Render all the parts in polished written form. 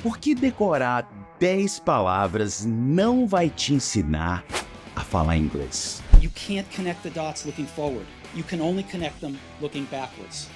Porque decorar 10 palavras não vai te ensinar a falar inglês. You can't connect the dots looking forward. You can only connect them looking backwards.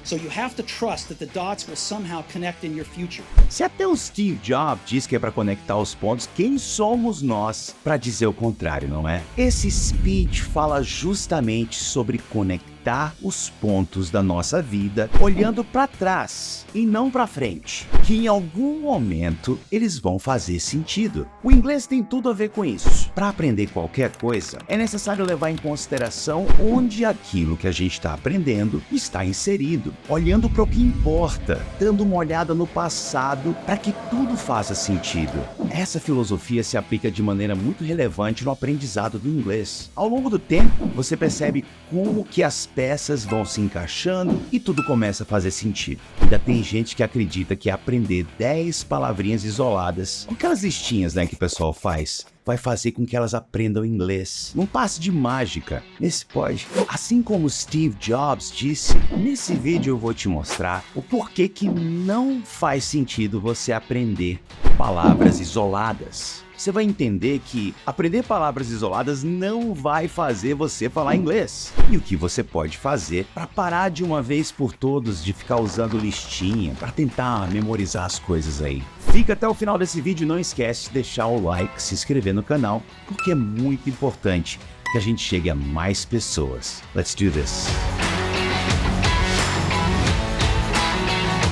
So you have to trust that the dots will somehow connect in your future. Se até o Steve Jobs diz que é para conectar os pontos, quem somos nós para dizer o contrário, não é? Esse speech fala justamente sobre conectar os pontos da nossa vida olhando para trás e não para frente, que em algum momento eles vão fazer sentido. O inglês tem tudo a ver com isso. Para aprender qualquer coisa, é necessário levar em consideração onde aquilo que a gente está aprendendo está inserido, olhando para o que importa, dando uma olhada no passado para que tudo faça sentido. Essa filosofia se aplica de maneira muito relevante no aprendizado do inglês. Ao longo do tempo, você percebe como que as peças vão se encaixando e tudo começa a fazer sentido. Ainda tem gente que acredita que aprender 10 palavrinhas isoladas, aquelas listinhas, que o pessoal faz, vai fazer com que elas aprendam inglês. Num passe de mágica. Nesse pode. Assim como Steve Jobs disse, nesse vídeo eu vou te mostrar o porquê que não faz sentido você aprender palavras isoladas. Você vai entender que aprender palavras isoladas não vai fazer você falar inglês. E o que você pode fazer para parar de uma vez por todas de ficar usando listinha para tentar memorizar as coisas aí. Fica até o final desse vídeo e não esquece de deixar o like, se inscrever no canal, porque é muito importante que a gente chegue a mais pessoas. Let's do this!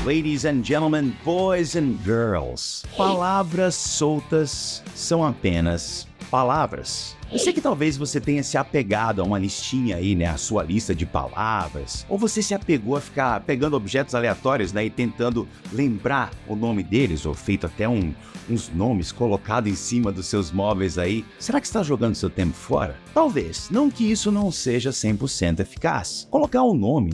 Ladies and gentlemen, boys and girls, palavras soltas são apenas palavras. Eu sei que talvez você tenha se apegado a uma listinha aí, a sua lista de palavras, ou você se apegou a ficar pegando objetos aleatórios, e tentando lembrar o nome deles, ou feito até uns nomes colocados em cima dos seus móveis aí. Será que está jogando seu tempo fora? Talvez, não que isso não seja 100% eficaz. Colocar o nome,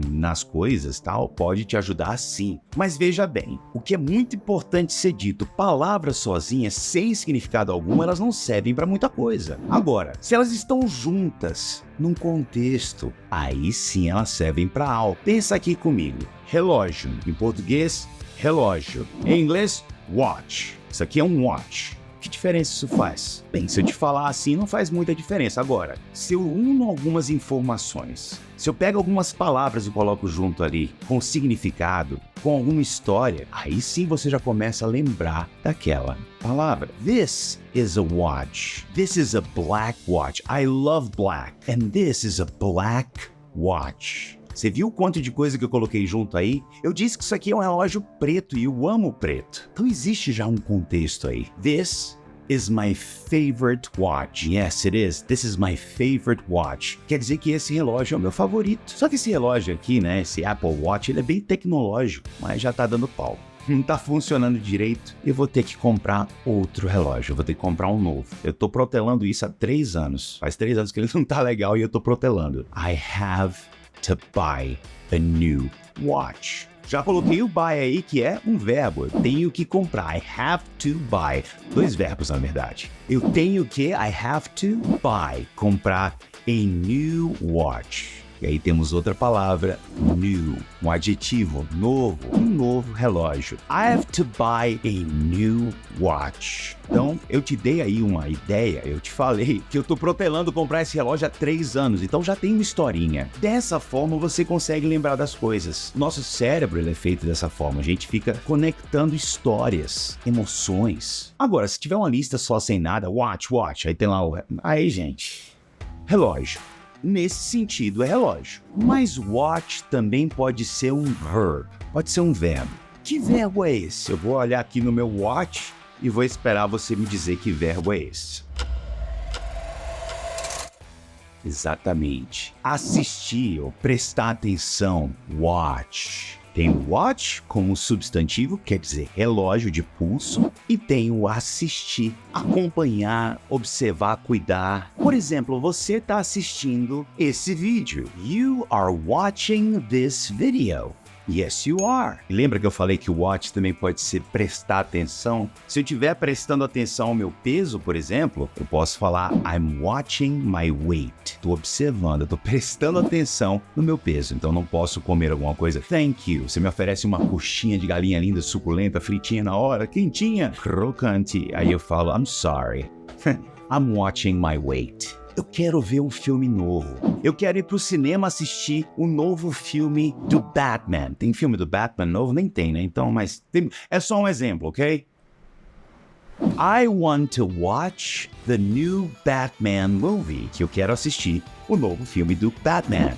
nas coisas, pode te ajudar sim. Mas veja bem, o que é muito importante ser dito, palavras sozinhas, sem significado algum, elas não servem para muita coisa. Agora, se elas estão juntas num contexto, aí sim elas servem para algo. Pensa aqui comigo. Relógio. Em português, relógio. Em inglês, watch. Isso aqui é um watch. Que diferença isso faz? Bem, se eu te falar assim, não faz muita diferença. Agora, se eu uno algumas informações, se eu pego algumas palavras e coloco junto ali, com significado, com alguma história, aí sim você já começa a lembrar daquela palavra. This is a watch. This is a black watch. I love black. And this is a black watch. Você viu o quanto de coisa que eu coloquei junto aí? Eu disse que isso aqui é um relógio preto e eu amo preto. Então existe já um contexto aí. This is my favorite watch. Yes, it is. This is my favorite watch. Quer dizer que esse relógio é o meu favorito. Só que esse relógio aqui, esse Apple Watch, ele é bem tecnológico, mas já tá dando pau. Não tá funcionando direito, eu vou ter que comprar outro relógio, eu vou ter que comprar um novo. Eu tô protelando isso há 3 anos. Faz 3 anos que ele não tá legal e eu tô protelando. I have to buy a new watch. Já coloquei o buy aí, que é um verbo. Eu tenho que comprar. I have to buy. 2 verbos, na verdade. Eu tenho que, I have to buy. Comprar a new watch. E aí temos outra palavra, new, um adjetivo, novo, um novo relógio. I have to buy a new watch. Então, eu te dei aí uma ideia, eu te falei que eu tô protelando comprar esse relógio há 3 anos, então já tem uma historinha. Dessa forma você consegue lembrar das coisas. Nosso cérebro ele é feito dessa forma, a gente fica conectando histórias, emoções. Agora, se tiver uma lista só sem nada, watch, aí tem lá o... Aí, gente, relógio. Nesse sentido é relógio. Mas watch também pode ser um verb, pode ser um verbo. Que verbo é esse? Eu vou olhar aqui no meu watch e vou esperar você me dizer que verbo é esse. Exatamente. Assistir ou prestar atenção. Watch. Tem o watch como substantivo, quer dizer relógio de pulso, e tem o assistir, acompanhar, observar, cuidar. Por exemplo, você está assistindo esse vídeo. You are watching this video. Yes, you are. E lembra que eu falei que watch também pode ser prestar atenção? Se eu estiver prestando atenção ao meu peso, por exemplo, eu posso falar I'm watching my weight. Estou observando, estou prestando atenção no meu peso. Então não posso comer alguma coisa. Thank you. Você me oferece uma coxinha de galinha linda, suculenta, fritinha na hora, quentinha, crocante. Aí eu falo I'm sorry. I'm watching my weight. Eu quero ver um filme novo. Eu quero ir pro cinema assistir o novo filme do Batman. Tem filme do Batman novo? Nem tem, né? Então, mas é só um exemplo, ok? I want to watch the new Batman movie. Que eu quero assistir o novo filme do Batman.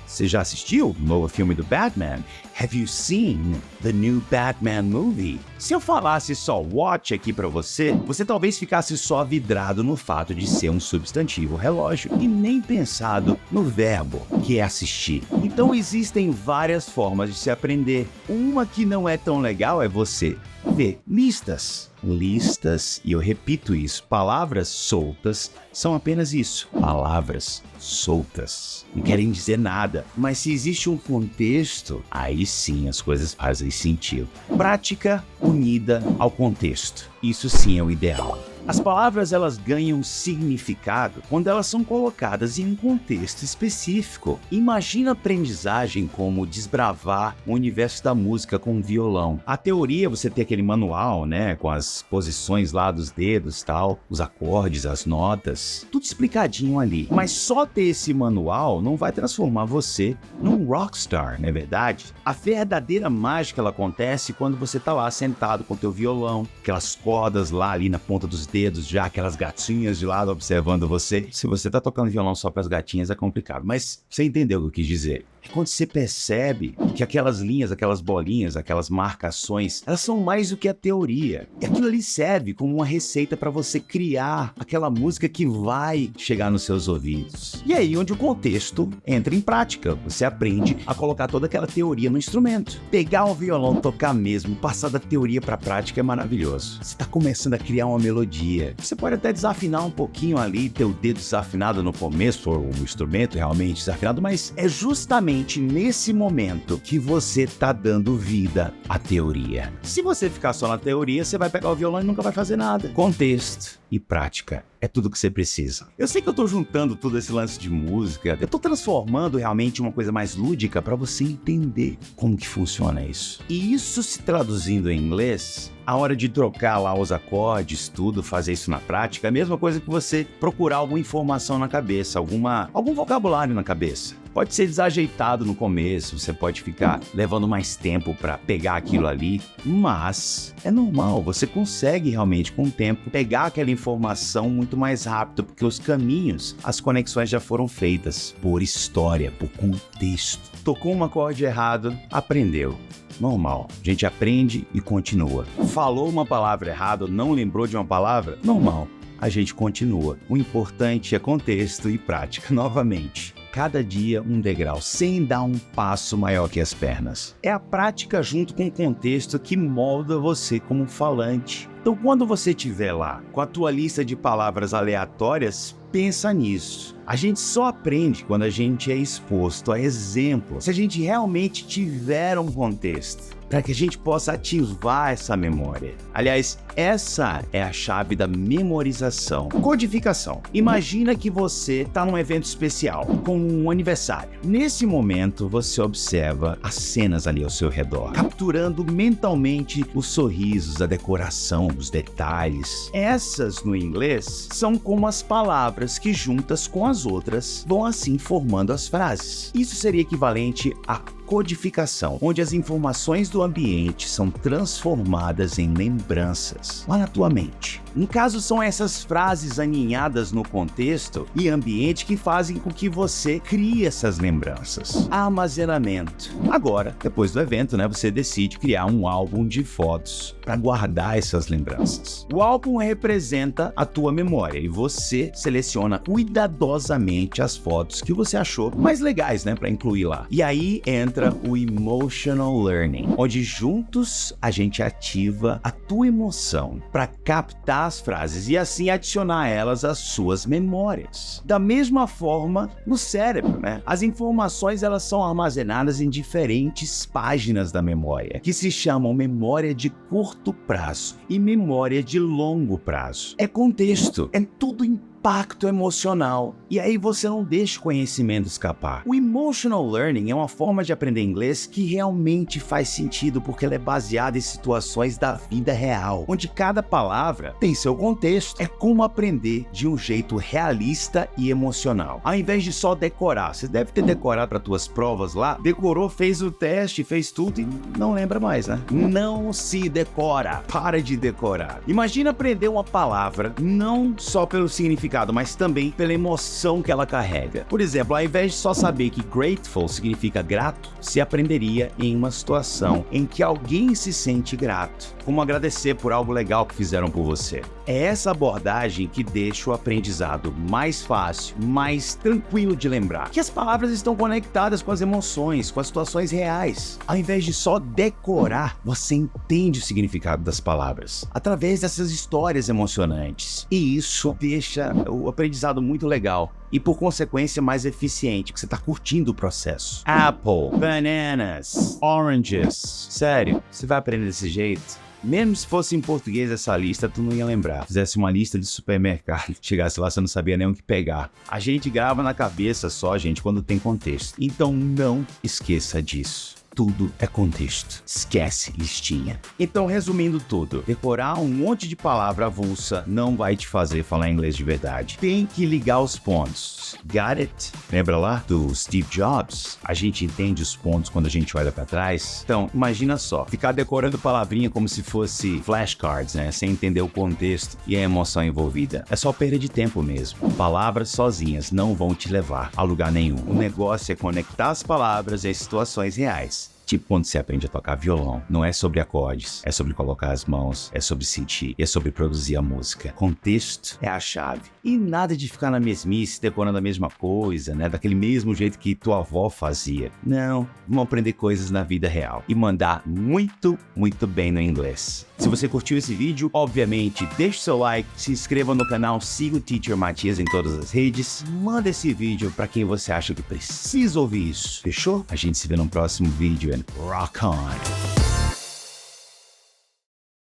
Você já assistiu o novo filme do Batman? Have you seen the new Batman movie? Se eu falasse só watch aqui pra você, você talvez ficasse só vidrado no fato de ser um substantivo relógio e nem pensado no verbo, que é assistir. Então existem várias formas de se aprender. Uma que não é tão legal é você ver listas. Listas, e eu repito isso, palavras soltas são apenas isso, palavras soltas. Não querem dizer nada, mas se existe um contexto, aí sim as coisas fazem sentido. Prática unida ao contexto. Isso sim é o ideal. As palavras elas ganham significado quando elas são colocadas em um contexto específico. Imagina a aprendizagem como desbravar o universo da música com um violão. A teoria, você tem aquele manual, né, com as posições lá dos dedos, tal, os acordes, as notas, tudo explicadinho ali. Mas só ter esse manual não vai transformar você num rockstar, não é verdade? A verdadeira mágica ela acontece quando você tá lá sentado com o teu violão, aquelas cordas lá ali na ponta dos dedos, já aquelas gatinhas de lado observando você. Se você tá tocando violão só para as gatinhas é complicado, mas você entendeu o que eu quis dizer. É quando você percebe que aquelas linhas, aquelas bolinhas, aquelas marcações, elas são mais do que a teoria. E aquilo ali serve como uma receita para você criar aquela música que vai chegar nos seus ouvidos. E aí onde o contexto entra em prática. Você aprende a colocar toda aquela teoria no instrumento. Pegar um violão, tocar mesmo, passar da teoria para a prática é maravilhoso. Você está começando a criar uma melodia. Você pode até desafinar um pouquinho ali, ter o dedo desafinado no começo, ou o instrumento realmente desafinado, mas é justamente nesse momento que você tá dando vida à teoria. Se você ficar só na teoria, você vai pegar o violão e nunca vai fazer nada. Contexto e prática é tudo que você precisa. Eu sei que eu tô juntando todo esse lance de música, eu tô transformando realmente uma coisa mais lúdica para você entender como que funciona isso. E isso se traduzindo em inglês, a hora de trocar lá os acordes, tudo, fazer isso na prática, é a mesma coisa que você procurar alguma informação na cabeça, algum vocabulário na cabeça. Pode ser desajeitado no começo, você pode ficar levando mais tempo para pegar aquilo ali, mas é normal, você consegue realmente com o tempo pegar aquela informação muito mais rápido, porque os caminhos, as conexões já foram feitas por história, por contexto. Tocou um acorde errado, aprendeu. Normal, a gente aprende e continua. Falou uma palavra errada, não lembrou de uma palavra? Normal, a gente continua. O importante é contexto e prática novamente. Cada dia um degrau, sem dar um passo maior que as pernas. É a prática junto com o contexto que molda você como falante. Então, quando você estiver lá com a tua lista de palavras aleatórias, pensa nisso. A gente só aprende quando a gente é exposto a exemplos. Se a gente realmente tiver um contexto, para que a gente possa ativar essa memória. Aliás, essa é a chave da memorização. Codificação. Imagina que você está num evento especial, como um aniversário. Nesse momento, você observa as cenas ali ao seu redor, capturando mentalmente os sorrisos, a decoração, os detalhes. Essas, no inglês, são como as palavras que, juntas com as outras, vão assim formando as frases. Isso seria equivalente a codificação, onde as informações do ambiente são transformadas em lembranças lá na tua mente. No caso, são essas frases aninhadas no contexto e ambiente que fazem com que você crie essas lembranças. Armazenamento. Agora, depois do evento, você decide criar um álbum de fotos para guardar essas lembranças. O álbum representa a tua memória e você seleciona cuidadosamente as fotos que você achou mais legais, para incluir lá. E aí entra entra o Emotional Learning, onde juntos a gente ativa a tua emoção para captar as frases e assim adicionar elas às suas memórias. Da mesma forma, no cérebro, né? As informações elas são armazenadas em diferentes páginas da memória, que se chamam memória de curto prazo e memória de longo prazo. É contexto, é tudo impacto emocional. E aí você não deixa o conhecimento escapar. O Emotional Learning é uma forma de aprender inglês que realmente faz sentido porque ela é baseada em situações da vida real, onde cada palavra tem seu contexto. É como aprender de um jeito realista e emocional. Ao invés de só decorar, você deve ter decorado para tuas provas lá, decorou, fez o teste, fez tudo e não lembra mais, né? Não se decora, para de decorar. Imagina aprender uma palavra não só pelo significado, mas também pela emoção que ela carrega. Por exemplo, ao invés de só saber que grateful significa grato, se aprenderia em uma situação em que alguém se sente grato, como agradecer por algo legal que fizeram por você. É essa abordagem que deixa o aprendizado mais fácil, mais tranquilo de lembrar, que as palavras estão conectadas com as emoções, com as situações reais. Ao invés de só decorar, você entende o significado das palavras através dessas histórias emocionantes. E isso deixa o aprendizado muito legal e, por consequência, mais eficiente, porque você está curtindo o processo. Apple, bananas, oranges. Sério, você vai aprender desse jeito? Mesmo se fosse em português essa lista, tu não ia lembrar. Fizesse uma lista de supermercado, chegasse lá, você não sabia nem o que pegar. A gente grava na cabeça só, gente, quando tem contexto. Então não esqueça disso. Tudo é contexto. Esquece listinha. Então, resumindo tudo, decorar um monte de palavra avulsa não vai te fazer falar inglês de verdade. Tem que ligar os pontos. Got it? Lembra lá do Steve Jobs? A gente entende os pontos quando a gente olha pra trás. Então, imagina só, ficar decorando palavrinha como se fosse flashcards, né? Sem entender o contexto e a emoção envolvida. É só perda de tempo mesmo. Palavras sozinhas não vão te levar a lugar nenhum. O negócio é conectar as palavras às situações reais. Tipo quando você aprende a tocar violão. Não é sobre acordes, é sobre colocar as mãos, é sobre sentir, é sobre produzir a música. Contexto é a chave. E nada de ficar na mesmice, decorando a mesma coisa, né? Daquele mesmo jeito que tua avó fazia. Não, vamos aprender coisas na vida real e mandar muito, muito bem no inglês. Se você curtiu esse vídeo, obviamente, deixe seu like, se inscreva no canal, siga o Teacher Matias em todas as redes, manda esse vídeo para quem você acha que precisa ouvir isso. Fechou? A gente se vê no próximo vídeo and rock on!